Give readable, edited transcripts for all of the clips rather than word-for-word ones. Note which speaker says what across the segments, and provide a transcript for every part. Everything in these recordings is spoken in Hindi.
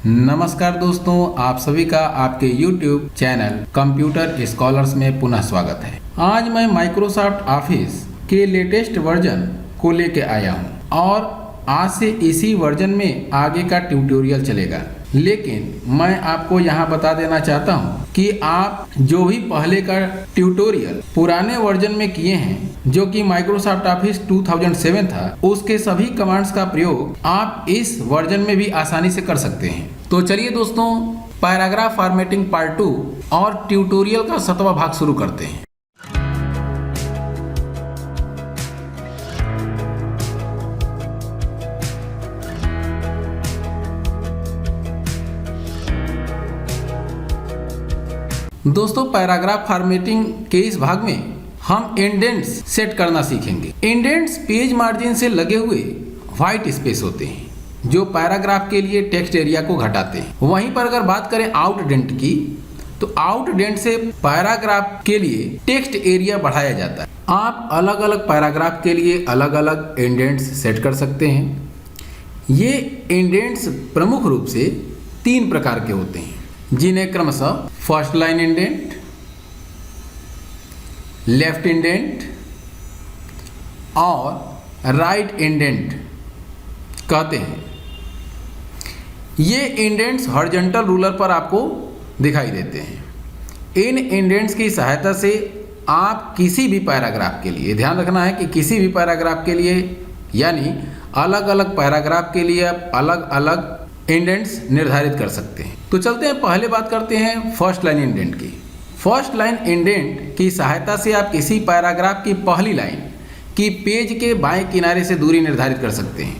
Speaker 1: नमस्कार दोस्तों, आप सभी का आपके YouTube चैनल कंप्यूटर स्कॉलर्स में पुनः स्वागत है। आज मैं माइक्रोसॉफ्ट ऑफिस के लेटेस्ट वर्जन को लेके आया हूं और आज से इसी वर्जन में आगे का ट्यूटोरियल चलेगा। लेकिन मैं आपको यहां बता देना चाहता हूं कि आप जो भी पहले का ट्यूटोरियल पुराने वर्जन में किए हैं, जो कि माइक्रोसॉफ्ट ऑफिस 2007 था, उसके सभी कमांड्स का प्रयोग आप इस वर्जन में भी आसानी से कर सकते हैं। तो चलिए दोस्तों, पैराग्राफ फॉर्मेटिंग पार्ट 2 और ट्यूटोरियल का 7वां भाग शुरू करते हैं। दोस्तों, पैराग्राफ फॉर्मेटिंग के इस भाग में हम इंडेंट्स सेट करना सीखेंगे। इंडेंट्स पेज मार्जिन से लगे हुए व्हाइट स्पेस होते हैं जो पैराग्राफ के लिए टेक्स्ट एरिया को घटाते हैं। वहीं पर अगर बात करें आउटडेंट की, तो आउटडेंट से पैराग्राफ के लिए टेक्स्ट एरिया बढ़ाया जाता है। आप अलग अलग पैराग्राफ के लिए अलग अलग इंडेंट्स सेट कर सकते हैं। ये इंडेंट्स प्रमुख रूप से 3 प्रकार के होते हैं, जिन्हें क्रमशः first line indent, left indent और राइट इंडेंट कहते हैं। ये इंडेंट्स हॉरिजॉन्टल रूलर पर आपको दिखाई देते हैं। इन इंडेंट्स की सहायता से आप किसी भी पैराग्राफ के लिए, ध्यान रखना है कि किसी भी पैराग्राफ के लिए, यानी अलग अलग पैराग्राफ के लिए आप अलग अलग इंडेंट्स निर्धारित कर सकते हैं। तो चलते हैं, पहले बात करते हैं फर्स्ट लाइन इंडेंट की। फर्स्ट लाइन इंडेंट की सहायता से आप किसी पैराग्राफ की पहली लाइन की पेज के बाएं किनारे से दूरी निर्धारित कर सकते हैं।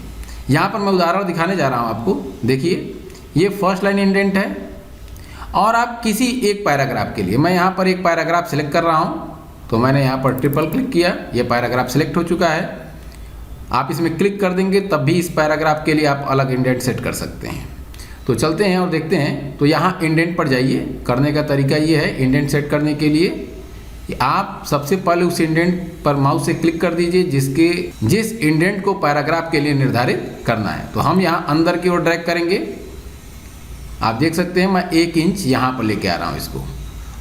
Speaker 1: यहाँ पर मैं उदाहरण दिखाने जा रहा हूँ आपको। देखिए, ये फर्स्ट लाइन इंडेंट है और आप किसी एक पैराग्राफ के लिए, मैं यहाँ पर एक पैराग्राफ सिलेक्ट कर रहा हूँ, तो मैंने यहाँ पर ट्रिपल क्लिक किया, ये पैराग्राफ सिलेक्ट हो चुका है। आप इसमें क्लिक कर देंगे तब भी इस पैराग्राफ के लिए आप अलग इंडेंट सेट कर सकते हैं। तो चलते हैं और देखते हैं। तो यहाँ इंडेंट पर जाइए। करने का तरीका ये है, इंडेंट सेट करने के लिए आप सबसे पहले उस इंडेंट पर माउस से क्लिक कर दीजिए जिस इंडेंट को पैराग्राफ के लिए निर्धारित करना है। तो हम यहाँ अंदर की ओर ड्रैग करेंगे। आप देख सकते हैं मैं 1 इंच यहाँ पर लेके आ रहा हूँ इसको।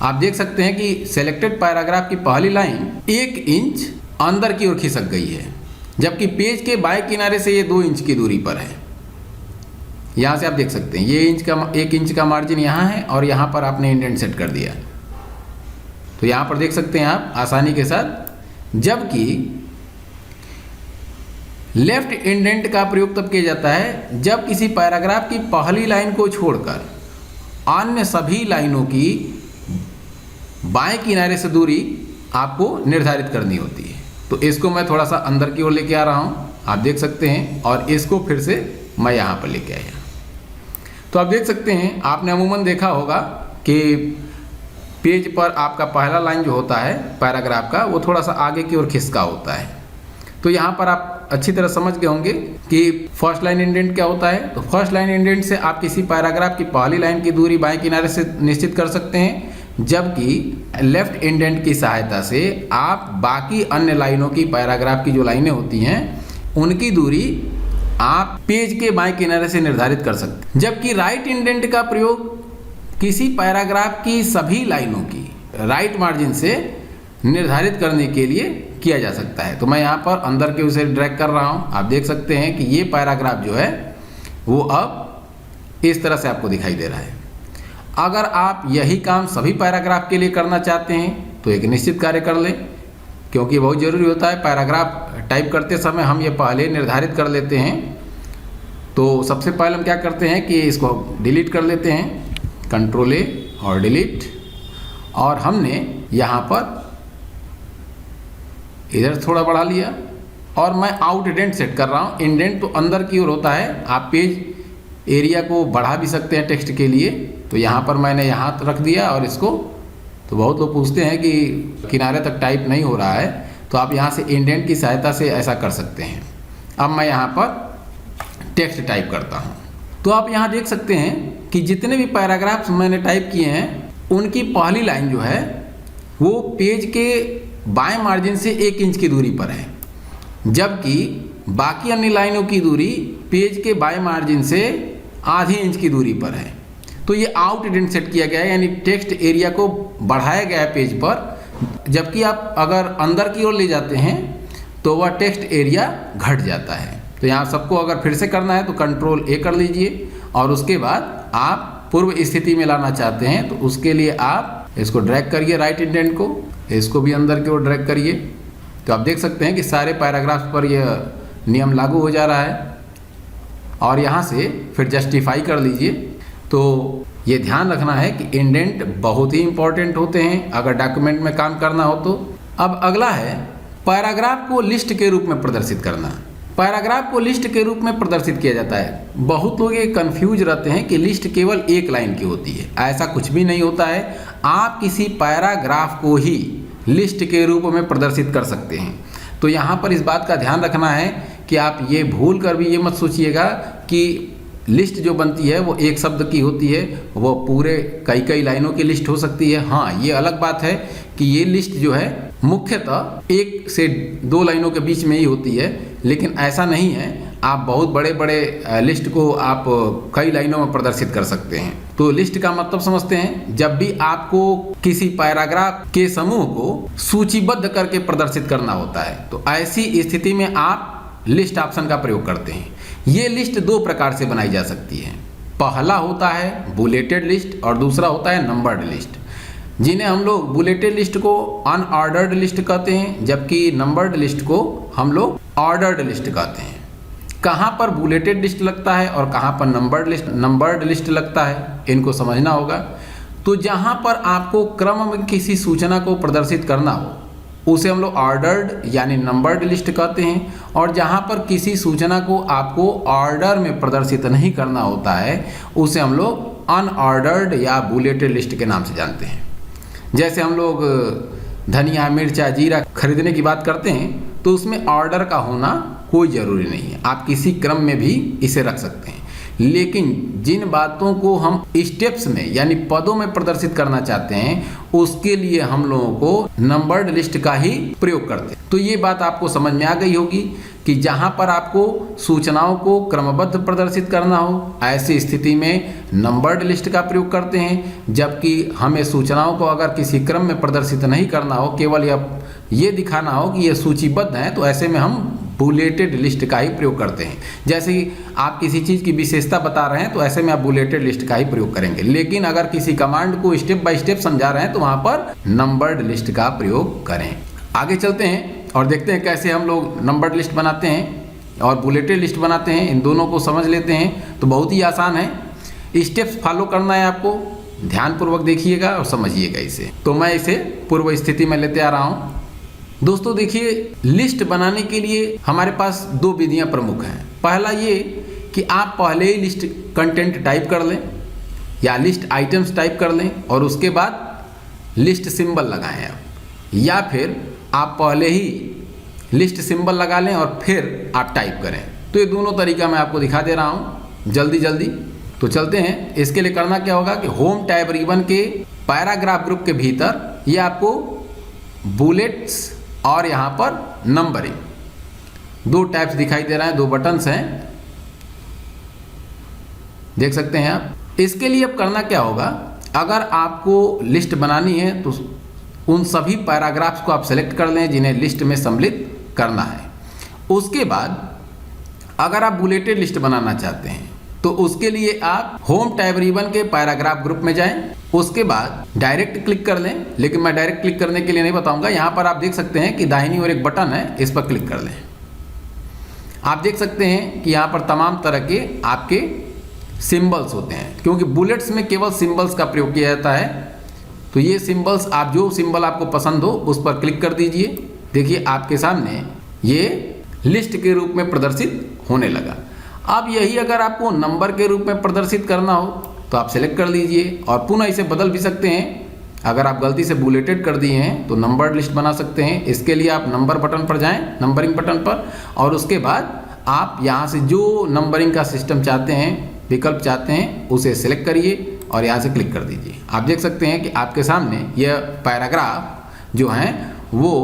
Speaker 1: आप देख सकते हैं कि सेलेक्टेड पैराग्राफ की पहली लाइन 1 इंच अंदर की ओर खिसक गई है, जबकि पेज के बाएं किनारे से ये 2 इंच की दूरी पर है। यहाँ से आप देख सकते हैं ये 1 इंच का मार्जिन यहाँ है और यहाँ पर आपने इंडेंट सेट कर दिया। तो यहाँ पर देख सकते हैं आप आसानी के साथ। जबकि लेफ्ट इंडेंट का प्रयोग तब किया जाता है जब किसी पैराग्राफ की पहली लाइन को छोड़कर अन्य सभी लाइनों की बाएं किनारे से दूरी आपको निर्धारित करनी होती है। तो इसको मैं थोड़ा सा अंदर की ओर लेके आ रहा हूँ, आप देख सकते हैं, और इसको फिर से मैं यहाँ पर लेके आया। तो आप देख सकते हैं, आपने अमूमन देखा होगा कि पेज पर आपका पहला लाइन जो होता है पैराग्राफ का, वो थोड़ा सा आगे की ओर खिसका होता है। तो यहाँ पर आप अच्छी तरह समझ गए होंगे कि फर्स्ट लाइन इंडेंट क्या होता है। तो फर्स्ट लाइन इंडेंट से आप किसी पैराग्राफ की पहली लाइन की दूरी बाएं किनारे से निश्चित कर सकते हैं, जबकि लेफ्ट इंडेंट की सहायता से आप बाकी अन्य लाइनों की, पैराग्राफ की जो लाइनें होती हैं, उनकी दूरी आप पेज के बाएं किनारे से निर्धारित कर सकते हैं। जबकि राइट इंडेंट का प्रयोग किसी पैराग्राफ की सभी लाइनों की राइट मार्जिन से निर्धारित करने के लिए किया जा सकता है। तो मैं यहाँ पर अंदर के उसे ड्रैग कर रहा हूँ। आप देख सकते हैं कि ये पैराग्राफ जो है वो अब इस तरह से आपको दिखाई दे रहा है। अगर आप यही काम सभी पैराग्राफ के लिए करना चाहते हैं तो एक निश्चित कार्य कर लें, क्योंकि बहुत ज़रूरी होता है। पैराग्राफ टाइप करते समय हम ये पहले निर्धारित कर लेते हैं। तो सबसे पहले हम क्या करते हैं कि इसको डिलीट कर लेते हैं, Ctrl+A और डिलीट। और हमने यहाँ पर इधर थोड़ा बढ़ा लिया और मैं आउट इंडेंट सेट कर रहा हूँ। इंडेंट तो अंदर की ओर होता है, आप पेज एरिया को बढ़ा भी सकते हैं टेक्स्ट के लिए। तो यहाँ पर मैंने यहाँ रख दिया और इसको, तो बहुत लोग पूछते हैं कि किनारे तक टाइप नहीं हो रहा है, तो आप यहाँ से इंडेंट की सहायता से ऐसा कर सकते हैं। अब मैं यहाँ पर टेक्स्ट टाइप करता हूँ। तो आप यहाँ देख सकते हैं कि जितने भी पैराग्राफ्स मैंने टाइप किए हैं, उनकी पहली लाइन जो है वो पेज के बाएं मार्जिन से 1 इंच की दूरी पर है, जबकि बाकी अन्य लाइनों की दूरी पेज के बाएं मार्जिन से आधी इंच की दूरी पर है। तो ये आउट इंडेंट सेट किया गया है, यानी टेक्स्ट एरिया को बढ़ाया गया है पेज पर, जबकि आप अगर अंदर की ओर ले जाते हैं तो वह टेक्स्ट एरिया घट जाता है। तो यहाँ सबको अगर फिर से करना है तो कंट्रोल ए कर लीजिए, और उसके बाद आप पूर्व स्थिति में लाना चाहते हैं तो उसके लिए आप इसको ड्रैग करिए, राइट इंडेंट को, इसको भी अंदर की ओर ड्रैग करिए। तो आप देख सकते हैं कि सारे पैराग्राफ्स पर यह नियम लागू हो जा रहा है। और यहाँ से फिर जस्टिफाई कर लीजिए। तो ये ध्यान रखना है कि इंडेंट बहुत ही इंपॉर्टेंट होते हैं अगर डॉक्यूमेंट में काम करना हो तो। अब अगला है पैराग्राफ को लिस्ट के रूप में प्रदर्शित करना। पैराग्राफ को लिस्ट के रूप में प्रदर्शित किया जाता है। बहुत लोग ये कंफ्यूज रहते हैं कि लिस्ट केवल एक लाइन की होती है। ऐसा कुछ भी नहीं होता है। आप किसी पैराग्राफ को ही लिस्ट के रूप में प्रदर्शित कर सकते हैं। तो यहाँ पर इस बात का ध्यान रखना है कि आप ये भूल कर भी ये मत सोचिएगा कि लिस्ट जो बनती है वो एक शब्द की होती है, वो पूरे कई कई लाइनों की लिस्ट हो सकती है। हाँ, ये अलग बात है कि ये लिस्ट जो है मुख्यतः 1 से 2 लाइनों के बीच में ही होती है, लेकिन ऐसा नहीं है। आप बहुत बड़े बड़े लिस्ट को आप कई लाइनों में प्रदर्शित कर सकते हैं। तो लिस्ट का मतलब समझते हैं। जब भी आपको किसी पैराग्राफ के समूह को सूचीबद्ध करके प्रदर्शित करना होता है तो ऐसी स्थिति में आप लिस्ट ऑप्शन का प्रयोग करते हैं। ये लिस्ट 2 प्रकार से बनाई जा सकती है। पहला होता है बुलेटेड लिस्ट और दूसरा होता है नंबर्ड लिस्ट, जिन्हें हम लोग बुलेटेड लिस्ट को अनऑर्डर्ड लिस्ट कहते हैं, जबकि नंबर्ड लिस्ट को हम लोग ऑर्डर्ड लिस्ट कहते हैं। कहाँ पर बुलेटेड लिस्ट लगता है और कहाँ पर नंबर्ड लिस्ट लगता है, इनको समझना होगा। तो जहाँ पर आपको क्रम में किसी सूचना को प्रदर्शित करना हो उसे हम लोग ऑर्डर्ड यानी नंबर्ड लिस्ट कहते हैं, और जहाँ पर किसी सूचना को आपको ऑर्डर में प्रदर्शित नहीं करना होता है उसे हम लोग अनऑर्डर्ड या बुलेटेड लिस्ट के नाम से जानते हैं। जैसे हम लोग धनिया, मिर्चा, जीरा खरीदने की बात करते हैं तो उसमें ऑर्डर का होना कोई ज़रूरी नहीं है, आप किसी क्रम में भी इसे रख सकते हैं। लेकिन जिन बातों को हम स्टेप्स में यानी पदों में प्रदर्शित करना चाहते हैं उसके लिए हम लोगों को नंबर्ड लिस्ट का ही प्रयोग करते हैं। तो ये बात आपको समझ में आ गई होगी कि जहाँ पर आपको सूचनाओं को क्रमबद्ध प्रदर्शित करना हो ऐसी स्थिति में नंबर्ड लिस्ट का प्रयोग करते हैं, जबकि हमें सूचनाओं को अगर किसी क्रम में प्रदर्शित नहीं करना हो, केवल ये दिखाना हो कि ये सूचीबद्ध हैं, तो ऐसे में हम बुलेटेड लिस्ट का ही प्रयोग करते हैं। जैसे कि आप किसी चीज़ की विशेषता बता रहे हैं तो ऐसे में आप बुलेटेड लिस्ट का ही प्रयोग करेंगे, लेकिन अगर किसी कमांड को स्टेप बाय स्टेप समझा रहे हैं तो वहाँ पर नंबर्ड लिस्ट का प्रयोग करें। आगे चलते हैं और देखते हैं कैसे हम लोग नंबर्ड लिस्ट बनाते हैं और बुलेटेड लिस्ट बनाते हैं। इन दोनों को समझ लेते हैं तो बहुत ही आसान है। स्टेप्स फॉलो करना है आपको, ध्यानपूर्वक देखिएगा और समझिएगा इसे। तो मैं इसे पूर्व स्थिति में लेते आ रहा हूँ। दोस्तों देखिए, लिस्ट बनाने के लिए हमारे पास 2 विधियां प्रमुख हैं। पहला ये कि आप पहले ही लिस्ट कंटेंट टाइप कर लें या लिस्ट आइटम्स टाइप कर लें और उसके बाद लिस्ट सिंबल लगाएं आप, या फिर आप पहले ही लिस्ट सिंबल लगा लें और फिर आप टाइप करें। तो ये दोनों तरीका मैं आपको दिखा दे रहा हूँ जल्दी। तो चलते हैं। इसके लिए करना क्या होगा कि होम टैब रिबन के पैराग्राफ ग्रुप के भीतर ये आपको बुलेट्स और यहाँ पर नंबरिंग 2 टैब्स दिखाई दे रहे हैं, 2 बटन्स हैं, देख सकते हैं आप। इसके लिए अब करना क्या होगा, अगर आपको लिस्ट बनानी है तो उन सभी पैराग्राफ्स को आप सेलेक्ट कर लें जिन्हें लिस्ट में सम्मिलित करना है। उसके बाद अगर आप बुलेटेड लिस्ट बनाना चाहते हैं तो उसके लिए आप होम टैब रिबन के पैराग्राफ ग्रुप में जाएं। उसके बाद डायरेक्ट क्लिक कर लें, लेकिन मैं डायरेक्ट क्लिक करने के लिए नहीं बताऊंगा। यहाँ पर आप देख सकते हैं कि दाहिनी ओर एक बटन है, इस पर क्लिक कर लें। आप देख सकते हैं कि यहाँ पर तमाम तरह के आपके सिंबल्स होते हैं, क्योंकि बुलेट्स में केवल सिंबल्स का प्रयोग किया जाता है। तो ये सिंबल्स, आप जो सिंबल आपको पसंद हो उस पर क्लिक कर दीजिए। देखिए आपके सामने ये लिस्ट के रूप में प्रदर्शित होने लगा। अब यही अगर आपको नंबर के रूप में प्रदर्शित करना हो तो आप सेलेक्ट कर लीजिए और पुनः इसे बदल भी सकते हैं। अगर आप गलती से बुलेटेड कर दिए हैं तो नंबर्ड लिस्ट बना सकते हैं। इसके लिए आप नंबर बटन पर जाएं, नंबरिंग बटन पर, और उसके बाद आप यहाँ से जो नंबरिंग का सिस्टम चाहते हैं, विकल्प चाहते हैं, उसे सिलेक्ट करिए और यहाँ से क्लिक कर दीजिए। आप देख सकते हैं कि आपके सामने यह पैराग्राफ जो हैं वो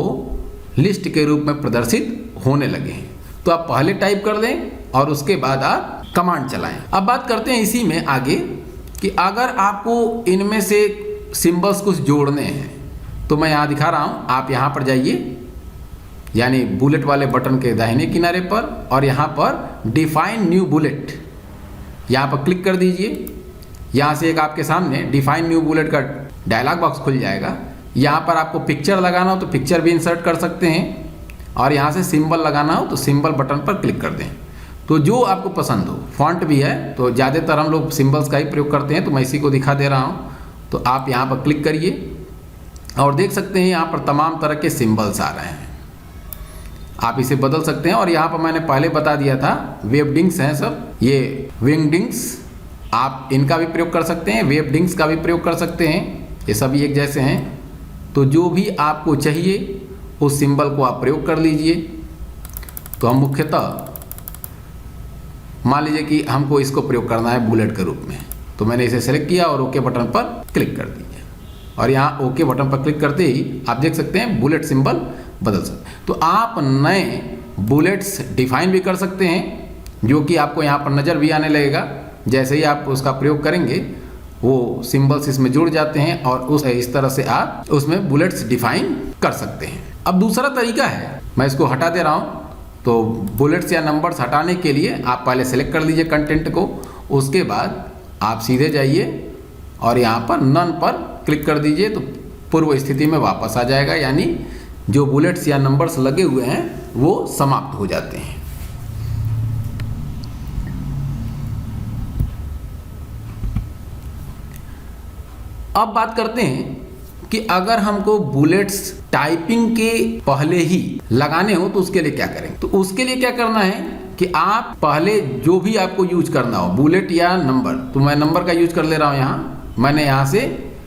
Speaker 1: लिस्ट के रूप में प्रदर्शित होने लगे हैं। तो आप पहले टाइप कर दें और उसके बाद आप कमांड चलाएं। अब बात करते हैं इसी में आगे कि अगर आपको इनमें से सिंबल्स कुछ जोड़ने हैं तो मैं यहाँ दिखा रहा हूँ, आप यहाँ पर जाइए, यानी बुलेट वाले बटन के दाहिने किनारे पर, और यहाँ पर डिफाइन न्यू बुलेट, यहाँ पर क्लिक कर दीजिए। यहाँ से एक आपके सामने डिफाइन न्यू बुलेट का डायलॉग बॉक्स खुल जाएगा। यहाँ पर आपको पिक्चर लगाना हो तो पिक्चर भी इंसर्ट कर सकते हैं, और यहाँ से सिंबल लगाना हो तो सिंबल बटन पर क्लिक कर दें। तो जो आपको पसंद हो, फॉन्ट भी है तो ज़्यादातर हम लोग सिंबल्स का ही प्रयोग करते हैं, तो मैं इसी को दिखा दे रहा हूँ। तो आप यहाँ पर क्लिक करिए और देख सकते हैं यहाँ पर तमाम तरह के सिंबल्स आ रहे हैं, आप इसे बदल सकते हैं। और यहाँ पर मैंने पहले बता दिया था वेबडिंग्स हैं सब, ये विंगडिंग्स, आप इनका भी प्रयोग कर सकते हैं, वेबडिंग्स का भी प्रयोग कर सकते हैं, ये सभी एक जैसे हैं। तो जो भी आपको चाहिए उस सिंबल को आप प्रयोग कर लीजिए। तो हम मुख्यतः मान लीजिए कि हमको इसको प्रयोग करना है बुलेट के रूप में, तो मैंने इसे सेलेक्ट किया और ओके बटन पर क्लिक कर दिया, और यहाँ ओके बटन पर क्लिक करते ही आप देख सकते हैं बुलेट सिंबल बदल सकते हैं। तो आप नए बुलेट्स डिफाइन भी कर सकते हैं, जो कि आपको यहाँ पर नज़र भी आने लगेगा। जैसे ही आप उसका प्रयोग करेंगे वो सिंबल्स इसमें जुड़ जाते हैं, और इस तरह से आप उसमें बुलेट्स डिफाइन कर सकते हैं। अब दूसरा तरीका है, मैं इसको हटा दे रहा हूँ। तो बुलेट्स या नंबर्स हटाने के लिए आप पहले सेलेक्ट कर लीजिए कंटेंट को, उसके बाद आप सीधे जाइए और यहाँ पर नन पर क्लिक कर दीजिए, तो पूर्व स्थिति में वापस आ जाएगा, यानी जो बुलेट्स या नंबर्स लगे हुए हैं वो समाप्त हो जाते हैं। अब बात करते हैं कि अगर हमको बुलेट्स टाइपिंग के पहले ही लगाने हो तो उसके लिए क्या करें। तो उसके लिए क्या करना है कि आप पहले जो भी आपको यूज करना हो, बुलेट या नंबर, तो मैं नंबर का यूज कर ले रहा हूँ। यहाँ मैंने यहाँ से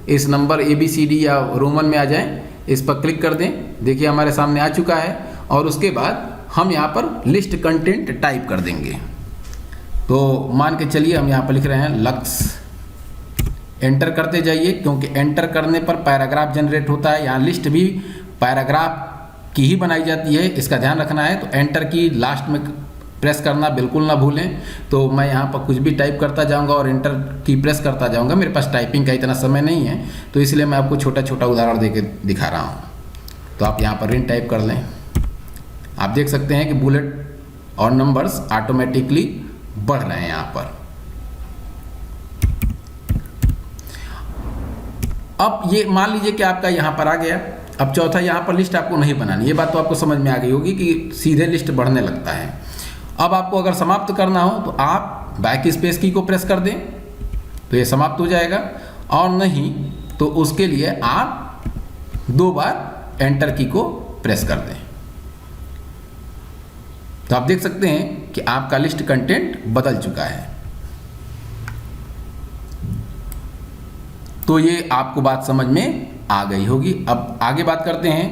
Speaker 1: इस नंबर ABCD या रोमन में आ जाए, इस पर क्लिक कर दें, देखिए हमारे सामने आ चुका है। और उसके बाद हम यहाँ पर लिस्ट कंटेंट टाइप कर देंगे। तो मान के चलिए हम यहाँ पर लिख रहे हैं लक्स, एंटर करते जाइए, क्योंकि एंटर करने पर पैराग्राफ जनरेट होता है। यहाँ लिस्ट भी पैराग्राफ की ही बनाई जाती है, इसका ध्यान रखना है। तो एंटर की लास्ट में प्रेस करना बिल्कुल ना भूलें। तो मैं यहाँ पर कुछ भी टाइप करता जाऊँगा और एंटर की प्रेस करता जाऊँगा। मेरे पास टाइपिंग का इतना समय नहीं है, तो इसलिए मैं आपको छोटा छोटा उदाहरण दे के दिखा रहा हूँ। तो आप यहाँ पर रिन टाइप कर लें, आप देख सकते हैं कि बुलेट और नंबर्स ऑटोमेटिकली बढ़ रहे हैं यहाँ पर। अब ये मान लीजिए कि आपका यहाँ पर आ गया। अब चौथा, यहाँ पर लिस्ट आपको नहीं बनानी, ये बात तो आपको समझ में आ गई होगी कि सीधे लिस्ट बढ़ने लगता है। अब आपको अगर समाप्त करना हो तो आप बैक स्पेस की को प्रेस कर दें, तो ये समाप्त हो जाएगा। और नहीं तो उसके लिए आप 2 बार एंटर की को प्रेस कर दें। तो आप देख सकते हैं कि आपका लिस्ट कंटेंट बदल चुका है। तो ये आपको बात समझ में आ गई होगी। अब आगे बात करते हैं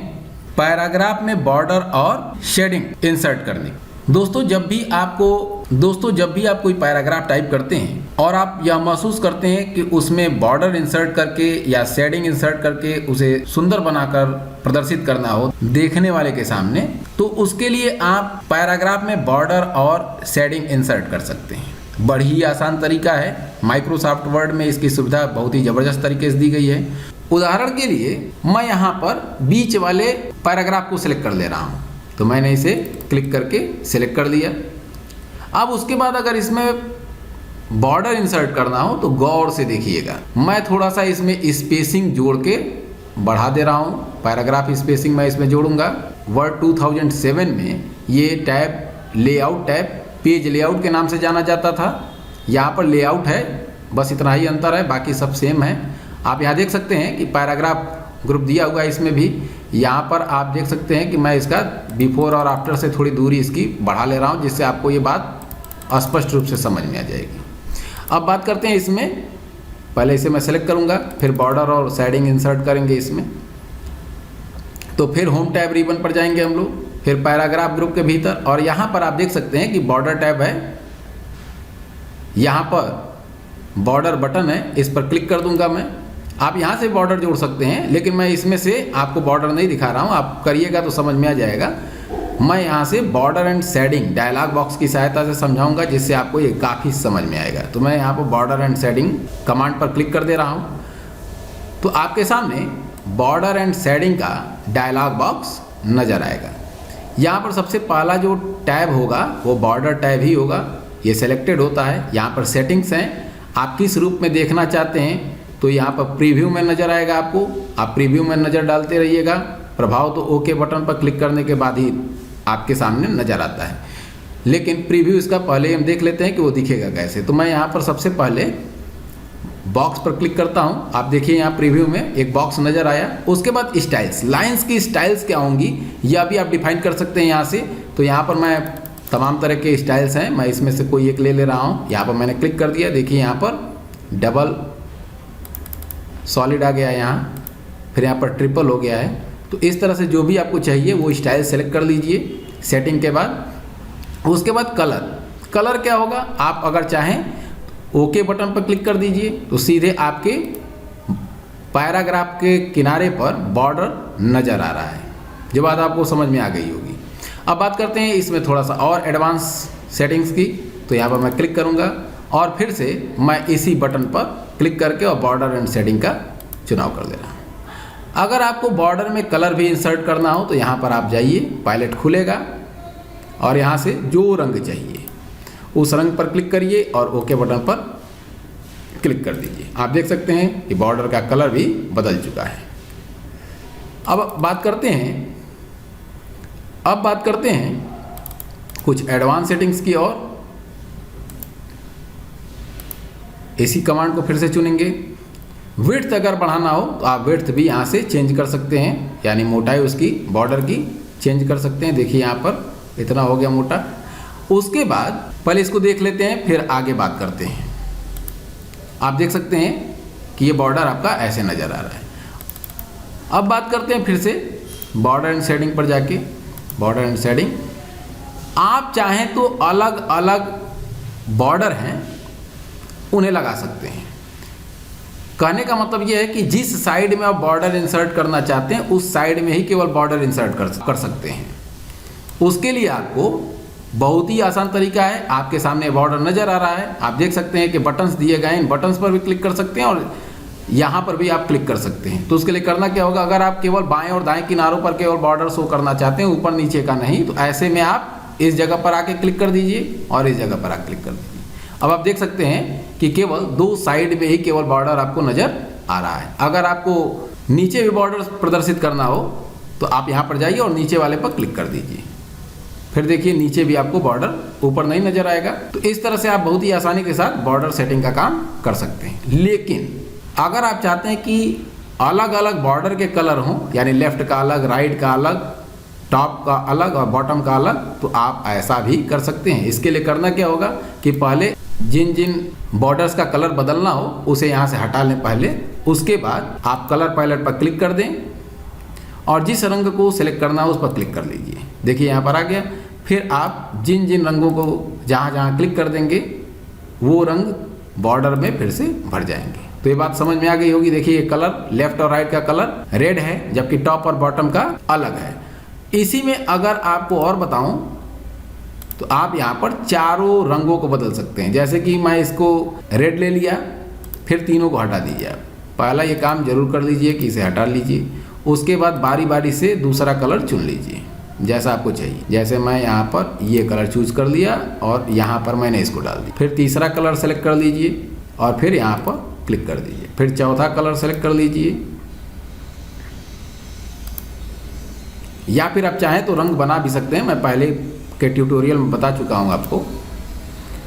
Speaker 1: पैराग्राफ में बॉर्डर और शेडिंग इंसर्ट करने। दोस्तों जब भी आप कोई पैराग्राफ टाइप करते हैं और आप यह महसूस करते हैं कि उसमें बॉर्डर इंसर्ट करके या शेडिंग इंसर्ट करके उसे सुंदर बनाकर प्रदर्शित करना हो देखने वाले के सामने, तो उसके लिए आप पैराग्राफ में बॉर्डर और शेडिंग इंसर्ट कर सकते हैं। बड़ी ही आसान तरीका है, माइक्रोसॉफ्ट वर्ड में इसकी सुविधा बहुत ही ज़बरदस्त तरीके से दी गई है। उदाहरण के लिए मैं यहाँ पर बीच वाले पैराग्राफ को सिलेक्ट कर ले रहा हूँ, तो मैंने इसे क्लिक करके सिलेक्ट कर लिया। अब उसके बाद अगर इसमें बॉर्डर इंसर्ट करना हो तो गौर से देखिएगा, मैं थोड़ा सा इसमें स्पेसिंग जोड़ के बढ़ा दे रहा हूँ। पैराग्राफ स्पेसिंग मैं इसमें जोड़ूंगा। वर्ड 2007 में ये tab layout tab page layout के नाम से जाना जाता था, यहाँ पर लेआउट है, बस इतना ही अंतर है, बाकी सब सेम है। आप यहाँ देख सकते हैं कि पैराग्राफ ग्रुप दिया हुआ है इसमें भी। यहाँ पर आप देख सकते हैं कि मैं इसका बिफोर और आफ्टर से थोड़ी दूरी इसकी बढ़ा ले रहा हूँ, जिससे आपको ये बात स्पष्ट रूप से समझ में आ जाएगी। अब बात करते हैं इसमें, पहले इसे मैं सेलेक्ट करूँगा, फिर बॉर्डर और शेडिंग इंसर्ट करेंगे इसमें। तो फिर होम टैब रिबन पर जाएंगे हम लोग, फिर पैराग्राफ ग्रुप के भीतर, और यहाँ पर आप देख सकते हैं कि बॉर्डर टैब है, यहाँ पर बॉर्डर बटन है, इस पर क्लिक कर दूंगा मैं। आप यहाँ से बॉर्डर जोड़ सकते हैं, लेकिन मैं इसमें से आपको बॉर्डर नहीं दिखा रहा हूँ, आप करिएगा तो समझ में आ जाएगा। मैं यहाँ से border and shading dialog box की सहायता से समझाऊंगा, जिससे आपको ये काफ़ी समझ में आएगा। तो मैं यहाँ पर बॉर्डर एंड शेडिंग कमांड पर क्लिक कर दे रहा हूँ। तो आपके सामने बॉर्डर एंड शेडिंग का डायलॉग बॉक्स नज़र आएगा। यहाँ पर सबसे पहला जो टैब होगा वो बॉर्डर टैब ही होगा, ये सेलेक्टेड होता है। यहाँ पर सेटिंग्स हैं, आप किस रूप में देखना चाहते हैं तो यहाँ पर प्रीव्यू में नज़र आएगा आपको, आप प्रीव्यू में नज़र डालते रहिएगा। प्रभाव तो ओके बटन पर क्लिक करने के बाद ही आपके सामने नज़र आता है, लेकिन प्रीव्यू इसका पहले हम देख लेते हैं कि वो दिखेगा कैसे। तो मैं यहाँ पर सबसे पहले बॉक्स पर क्लिक करता हूँ। आप देखिए यहाँ प्रीव्यू में एक बॉक्स नज़र आया। उसके बाद स्टाइल्स, लाइंस की स्टाइल्स क्या होंगी यह भी आप डिफाइन कर सकते हैं यहाँ से। तो यहाँ पर मैं तमाम तरह के स्टाइल्स हैं, मैं इसमें से कोई एक ले रहा हूँ। यहाँ पर मैंने क्लिक कर दिया, देखिए यहाँ पर डबल सॉलिड आ गया यहाँ, फिर यहाँ पर ट्रिपल हो गया है। तो इस तरह से जो भी आपको चाहिए वो स्टाइल सेलेक्ट कर लीजिए सेटिंग के बाद। उसके बाद कलर क्या होगा, आप अगर चाहें ओके बटन पर क्लिक कर दीजिए तो सीधे आपके पैराग्राफ के किनारे पर बॉर्डर नज़र आ रहा है। जो बात आपको समझ में आ गई होगी। अब बात करते हैं इसमें थोड़ा सा और एडवांस सेटिंग्स की। तो यहाँ पर मैं क्लिक करूँगा और फिर से मैं इसी बटन पर क्लिक करके और बॉर्डर एंड शेडिंग का चुनाव कर दे रहा हूँ। अगर आपको बॉर्डर में कलर भी इंसर्ट करना हो तो यहाँ पर आप जाइए, पैलेट खुलेगा और यहाँ से जो रंग चाहिए उस रंग पर क्लिक करिए और ओके बटन पर क्लिक कर दीजिए। आप देख सकते हैं कि बॉर्डर का कलर भी बदल चुका है। अब बात करते हैं कुछ एडवांस सेटिंग्स की। और इसी कमांड को फिर से चुनेंगे। विड्थ अगर बढ़ाना हो तो आप विड्थ भी यहाँ से चेंज कर सकते हैं, यानी मोटाई उसकी बॉर्डर की चेंज कर सकते हैं। देखिए यहाँ पर इतना हो गया मोटा। उसके बाद पहले इसको देख लेते हैं, फिर आगे बात करते हैं। आप देख सकते हैं कि ये बॉर्डर आपका ऐसे नज़र आ रहा है। अब बात करते हैं फिर से बॉर्डर एंड शेडिंग पर जाके। बॉर्डर एंड शेडिंग, आप चाहें तो अलग अलग बॉर्डर हैं उन्हें लगा सकते हैं। कहने का मतलब ये है कि जिस साइड में आप बॉर्डर इंसर्ट करना चाहते हैं उस साइड में ही केवल बॉर्डर इंसर्ट कर सकते हैं। उसके लिए आपको बहुत ही आसान तरीका है। आपके सामने बॉर्डर नज़र आ रहा है, आप देख सकते हैं कि बटन्स दिए गए हैं, इन बटन्स पर भी क्लिक कर सकते हैं और यहाँ पर भी आप क्लिक कर सकते हैं। तो उसके लिए करना क्या होगा, अगर आप केवल बाएं और दाएं किनारों पर केवल बॉर्डर शो करना चाहते हैं, ऊपर नीचे का नहीं, तो ऐसे में आप इस जगह पर आके क्लिक कर दीजिए और इस जगह पर आके क्लिक कर दीजिए। अब आप देख सकते हैं कि केवल दो साइड में ही केवल बॉर्डर आपको नज़र आ रहा है। अगर आपको नीचे भी बॉर्डर प्रदर्शित करना हो तो आप यहाँ पर जाइए और नीचे वाले पर क्लिक कर दीजिए। फिर देखिए नीचे भी आपको बॉर्डर ऊपर नहीं नजर आएगा। तो इस तरह से आप बहुत ही आसानी के साथ बॉर्डर सेटिंग का काम कर सकते हैं। लेकिन अगर आप चाहते हैं कि अलग अलग बॉर्डर के कलर हों, यानी लेफ्ट का अलग, राइट का अलग, टॉप का अलग और बॉटम का अलग, तो आप ऐसा भी कर सकते हैं। इसके लिए करना क्या होगा कि पहले जिन जिन बॉर्डर्स का कलर बदलना हो उसे यहाँ से हटा लें पहले। उसके बाद आप कलर पैलेट पर क्लिक कर दें और जिस रंग को सिलेक्ट करना हो उस पर क्लिक कर लीजिए। देखिए यहाँ पर आ गया। फिर आप जिन जिन रंगों को जहाँ जहाँ क्लिक कर देंगे वो रंग बॉर्डर में फिर से भर जाएंगे। तो ये बात समझ में आ गई होगी। देखिए ये कलर लेफ्ट और राइट का कलर रेड है, जबकि टॉप और बॉटम का अलग है। इसी में अगर आपको और बताऊं तो आप यहाँ पर चारों रंगों को बदल सकते हैं। जैसे कि मैं इसको रेड ले लिया, फिर तीनों को हटा दीजिए। पहला ये काम जरूर कर लीजिए कि इसे हटा लीजिए। उसके बाद बारी बारी से दूसरा कलर चुन लीजिए जैसा आपको चाहिए। जैसे मैं यहाँ पर ये कलर चूज कर लिया और यहाँ पर मैंने इसको डाल दिया। फिर तीसरा कलर सेलेक्ट कर लीजिए और फिर यहाँ पर क्लिक कर दीजिए। फिर चौथा कलर सेलेक्ट कर लीजिए, या फिर आप चाहें तो रंग बना भी सकते हैं। मैं पहले के ट्यूटोरियल में बता चुका हूँ आपको।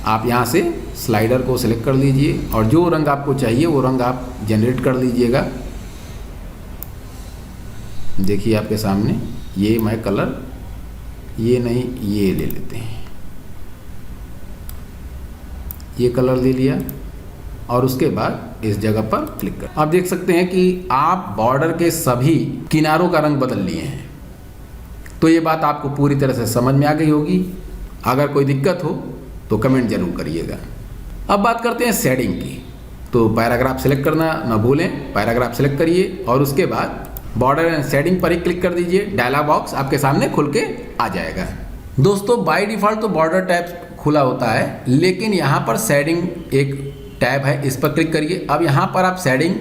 Speaker 1: आप यहाँ से स्लाइडर को सिलेक्ट कर लीजिए और जो रंग आपको चाहिए वो रंग आप जनरेट कर लीजिएगा। देखिए आपके सामने ये मैं कलर, ये नहीं ये ले लेते हैं, ये कलर ले लिया और उसके बाद इस जगह पर क्लिक कर। आप देख सकते हैं कि आप बॉर्डर के सभी किनारों का रंग बदल लिए हैं। तो ये बात आपको पूरी तरह से समझ में आ गई होगी। अगर कोई दिक्कत हो तो कमेंट जरूर करिएगा। अब बात करते हैं शेडिंग की। तो पैराग्राफ सेलेक्ट करना ना भूलें, पैराग्राफ सेलेक्ट करिए और उसके बाद बॉर्डर एंड शेडिंग पर ही क्लिक कर दीजिए। डायलॉग बॉक्स आपके सामने खुल के आ जाएगा। दोस्तों बाय डिफ़ॉल्ट तो बॉर्डर टैब खुला होता है, लेकिन यहाँ पर शेडिंग एक टैब है, इस पर क्लिक करिए। अब यहाँ पर आप शेडिंग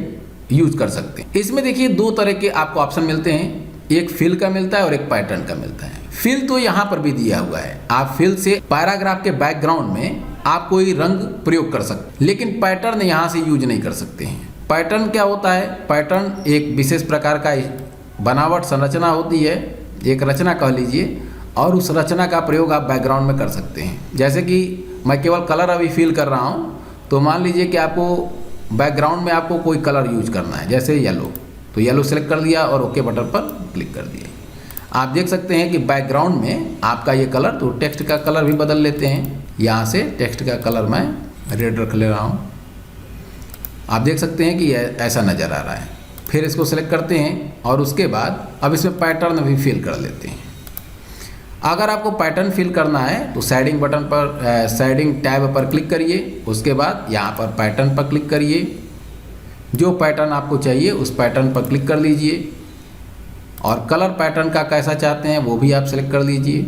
Speaker 1: यूज कर सकते हैं। इसमें देखिए दो तरह के आपको ऑप्शन मिलते हैं, एक फिल का मिलता है और एक पैटर्न का मिलता है। फिल तो यहाँ पर भी दिया हुआ है, आप फिल से पैराग्राफ के बैकग्राउंड में आप कोई रंग प्रयोग कर सकते हैं, लेकिन पैटर्न यहाँ से यूज नहीं कर सकते हैं। पैटर्न क्या होता है? पैटर्न एक विशेष प्रकार का बनावट संरचना होती है, एक रचना कह लीजिए, और उस रचना का प्रयोग आप बैकग्राउंड में कर सकते हैं। जैसे कि मैं केवल कलर अभी फिल कर रहा हूँ, तो मान लीजिए कि आपको बैकग्राउंड में आपको कोई कलर यूज करना है, जैसे येलो, तो येलो सेलेक्ट कर दिया और ओके बटन पर क्लिक कर दिए। आप देख सकते हैं कि बैकग्राउंड में आपका ये कलर, तो टेक्स्ट का कलर भी बदल लेते हैं। यहाँ से टेक्स्ट का कलर मैं रेड रख ले रहा हूँ। आप देख सकते हैं कि ऐसा नज़र आ रहा है। फिर इसको सेलेक्ट करते हैं और उसके बाद अब इसमें पैटर्न भी फिल कर लेते हैं। अगर आपको पैटर्न फिल करना है तो शेडिंग बटन पर शेडिंग टैब पर क्लिक करिए, उसके बाद यहाँ पर पैटर्न पर क्लिक करिए। जो पैटर्न आपको चाहिए उस पैटर्न पर क्लिक कर लीजिए और कलर पैटर्न का कैसा चाहते हैं वो भी आप सेलेक्ट कर लीजिए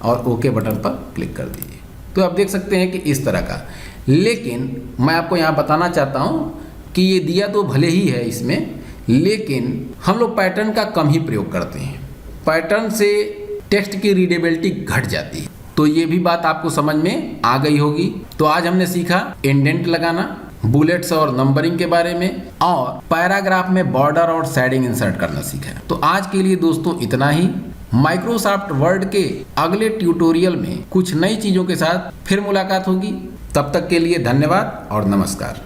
Speaker 1: और ओके बटन पर क्लिक कर दीजिए। तो आप देख सकते हैं कि इस तरह का, लेकिन मैं आपको यहाँ बताना चाहता हूँ कि ये दिया तो भले ही है इसमें, लेकिन हम लोग पैटर्न का कम ही प्रयोग करते हैं। पैटर्न से टेक्स्ट की रीडेबिलिटी घट जाती है। तो ये भी बात आपको समझ में आ गई होगी। तो आज हमने सीखा इंडेंट लगाना, बुलेट्स और नंबरिंग के बारे में, और पैराग्राफ में बॉर्डर और शेडिंग इंसर्ट करना सीखा। तो आज के लिए दोस्तों इतना ही। माइक्रोसॉफ्ट वर्ड के अगले ट्यूटोरियल में कुछ नई चीज़ों के साथ फिर मुलाकात होगी। तब तक के लिए धन्यवाद और नमस्कार।